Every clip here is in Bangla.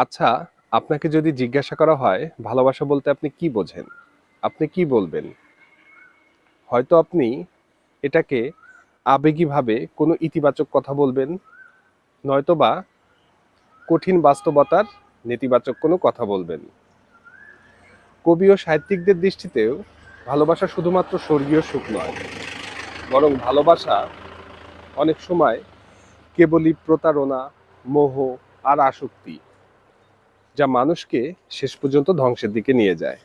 আচ্ছা, আপনাকে যদি জিজ্ঞাসা করা হয় ভালোবাসা বলতে আপনি কি বোঝেন? আপনি কি বলবেন? হয়তো আপনি এটাকে আবেগীভাবে কোনো ইতিবাচক কথা বলবেন, নয়তোবা কঠিন বাস্তবতার নেতিবাচক কোনো কথা বলবেন। কবি ও সাহিত্যিকদের দৃষ্টিতেও ভালোবাসা শুধুমাত্র স্বর্গীয় সুখ নয়, বরং ভালোবাসা অনেক সময় কেবলই প্রতারণা, মোহ আর আসক্তি, যা মানুষকে শেষ পর্যন্ত ধ্বংসের দিকে নিয়ে যায়।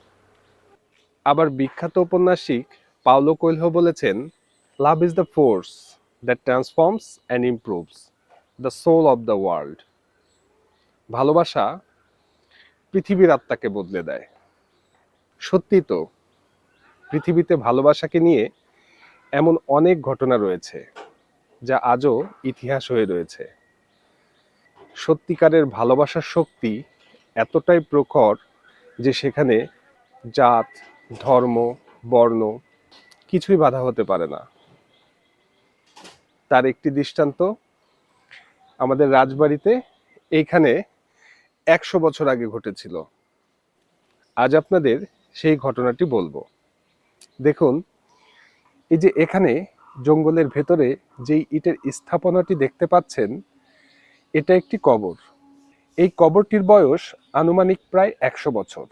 আবার বিখ্যাত ঔপন্যাসিক পাওলো কোয়েলহো বলেছেন, love is the force that transforms and improves the soul of the world. ভালোবাসা পৃথিবীর আত্মাকে বদলে দেয়। সত্যি তো, পৃথিবীতে ভালোবাসাকে নিয়ে এমন অনেক ঘটনা রয়েছে যা আজও ইতিহাস হয়ে রয়েছে। সত্যিকারের ভালোবাসার শক্তি এতটাই প্রখর যে সেখানে জাত, ধর্ম, বর্ণ কিছুই বাধা হতে পারে না। তার একটি দৃষ্টান্ত আমাদের রাজবাড়িতে এইখানে 100 বছর আগে ঘটেছিল। আজ আপনাদের সেই ঘটনাটি বলবো। দেখুন, এই যে এখানে জঙ্গলের ভেতরে যেই ইটের স্থাপনাটি দেখতে পাচ্ছেন, এটা একটি কবর। এই কবরটির বয়স আনুমানিক প্রায় 100 বছর।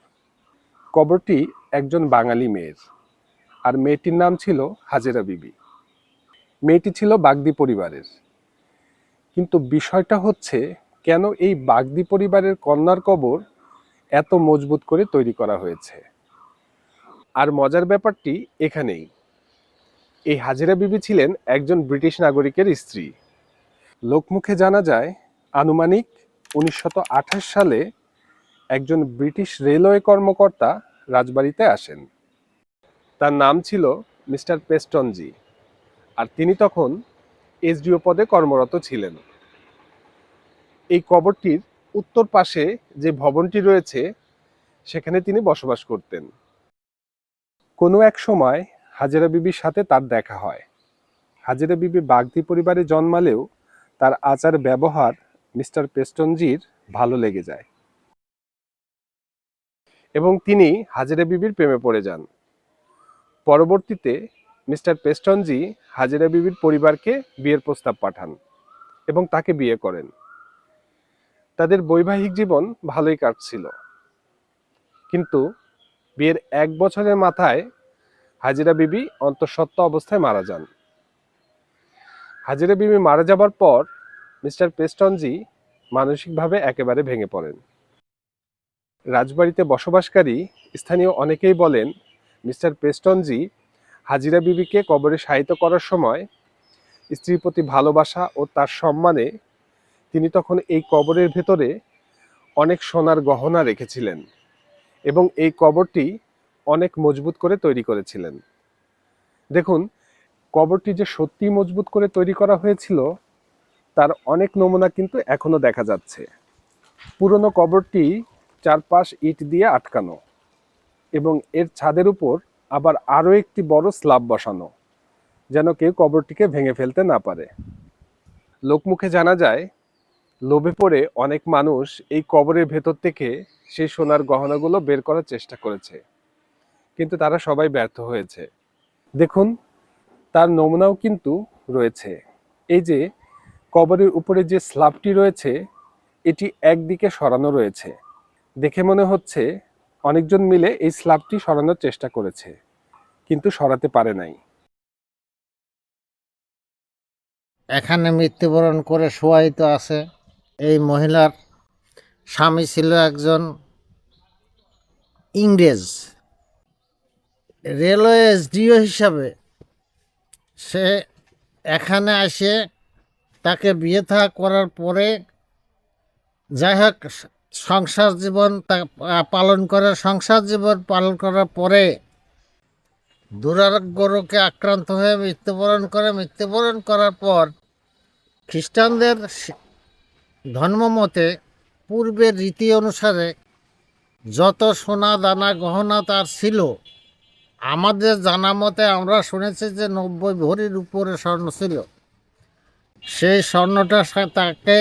কবরটি একজন বাঙালি মেয়ের, আর মেয়েটির নাম ছিল হাজেরা বিবি। মেয়েটি ছিল বাগদি পরিবারের। কিন্তু বিষয়টা হচ্ছে, কেন এই বাগদি পরিবারের কন্যার কবর এত মজবুত করে তৈরি করা হয়েছে। আর মজার ব্যাপারটি এখানেই, এই হাজেরা বিবি ছিলেন একজন ব্রিটিশ নাগরিকের স্ত্রী। লোকমুখে জানা যায়, আনুমানিক 1928 সালে একজন ব্রিটিশ রেলওয়ে কর্মকর্তা রাজবাড়িতে আসেন। তার নাম ছিল মিস্টার পেস্টনজি, আর তিনি তখন এসডিও পদে কর্মরত ছিলেন। এই কবরটির উত্তর পাশে যে ভবনটি রয়েছে, সেখানে তিনি বসবাস করতেন। কোনো এক সময় হাজেরা বিবির সাথে তার দেখা হয়। হাজেরা বিবি বাগদি পরিবারে জন্মালেও তার আচার ব্যবহার মিস্টার পেস্টনজির ভালো লেগে যায় এবং তিনি হাজেরা বিবির প্রেমে পড়ে যান। পরবর্তীতে মিস্টার পেস্টনজি হাজেরা বিবির পরিবারকে বিয়ের প্রস্তাব পাঠান এবং তাকে বিয়ে করেন। তাদের বৈবাহিক জীবন ভালোই কাটছিল, কিন্তু বিয়ের 1 বছরের মাথায় হাজেরা বিবি অন্তঃসত্ত্বা অবস্থায় মারা যান। হাজেরা বিবি মারা যাবার পর মিস্টার পেস্টনজি মানসিকভাবে একেবারে ভেঙে পড়েন। রাজবাড়িতে বসবাসকারী স্থানীয় অনেকেই বলেন, মিস্টার পেস্টনজি হাজিরা বিবিকে কবরে শায়িত করার সময় স্ত্রীর প্রতি ভালোবাসা ও তার সম্মানে তিনি তখন এই কবরের ভেতরে অনেক সোনার গহনা রেখেছিলেন এবং এই কবরটি অনেক মজবুত করে তৈরি করেছিলেন। দেখুন, কবরটি যে সত্যি মজবুত করে তৈরি করা হয়েছিল তার অনেক নমুনা কিন্তু এখনো দেখা যাচ্ছে। পুরনো কবরটি চারপাশ ইট দিয়ে আটকানো এবং এর ছাদের উপর আবার আরো একটি বড় স্ল্যাব বসানো, যেন কেউ কবরটিকে ভেঙে ফেলতে না পারে। লোকমুখে জানা যায়, লোভে পড়ে অনেক মানুষ এই কবরের ভেতর থেকে সেই সোনার গহনাগুলো বের করার চেষ্টা করেছে, কিন্তু তারা সবাই ব্যর্থ হয়েছে। দেখুন, তার নমুনাও কিন্তু রয়েছে। এই যে কবরের উপরে যে স্ল্যাবটি রয়েছে, এটি একদিকে সরানো রয়েছে। দেখে মনে হচ্ছে অনেকজন মিলে এই স্ল্যাবটি সরানোর চেষ্টা করেছে, কিন্তু সরাতে পারে নাই। এখানে মৃত্যুবরণ করে শোয়াইত আছে। এই মহিলার স্বামী ছিল একজন ইংরেজ রেলওয়ে এসডিও হিসাবে। সে এখানে এসে তাকে বিয়ে থা করার পরে যাই হোক সংসার জীবন সংসার জীবন পালন করার পরে দুরারোগ্য রোগে আক্রান্ত হয়ে মৃত্যুবরণ করার পর খ্রিস্টানদের ধর্মমতে পূর্বের রীতি অনুসারে যত সোনা দানা গহনা তার ছিল, আমাদের জানা মতে আমরা শুনেছি যে 90 ভরির উপরে স্বর্ণ ছিল। সেই স্বর্ণটা তাকে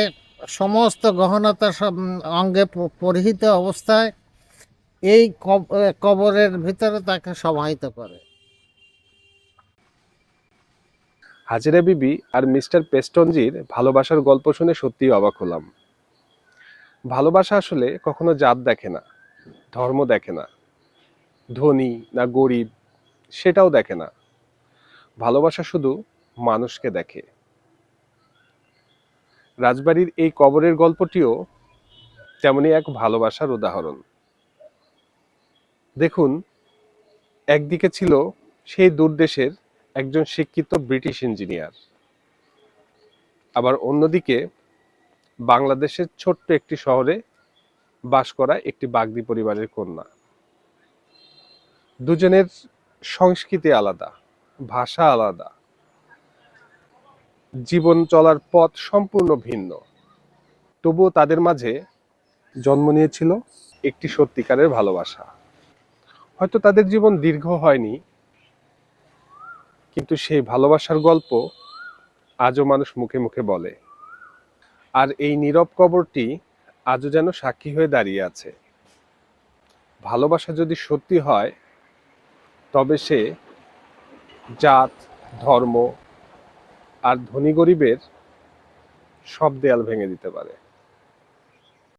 সমস্ত গহনতা সব অঙ্গে পরিহিত অবস্থায় এই কবরের ভিতরে তাকে সমাহিত করে। হাজেরা বিবি আর মিস্টার পেস্টনজির ভালোবাসার গল্প শুনে সত্যিই অবাক হলাম। ভালোবাসা আসলে কখনো জাত দেখে না, ধর্ম দেখে না, ধনী না গরিব সেটাও দেখে না। ভালোবাসা শুধু মানুষকে দেখে। রাজবাড়ির এই কবরের গল্পটিও তেমনি এক ভালোবাসার উদাহরণ। দেখুন, একদিকে ছিল সেই দূরদেশের একজন শিক্ষিত ব্রিটিশ ইঞ্জিনিয়ার, আবার অন্যদিকে বাংলাদেশের ছোট্ট একটি শহরে বাস করা একটি বাগদি পরিবারের কন্যা। দুজনের সংস্কৃতি আলাদা, ভাষা আলাদা, জীবন চলার পথ সম্পূর্ণ ভিন্ন। তবুও তাদের মাঝে জন্ম নিয়েছিল একটি সত্যিকারের ভালোবাসা। হয়তো তাদের জীবন দীর্ঘ হয়নি, কিন্তু সেই ভালোবাসার গল্প আজও মানুষ মুখে মুখে বলে। আর এই নীরব কবরটি আজও যেন সাক্ষী হয়ে দাঁড়িয়ে আছে। ভালোবাসা যদি সত্যি হয়, তবে সে জাত, ধর্ম আর ধনী গরিবের সব দেয়াল ভেঙে দিতে পারে।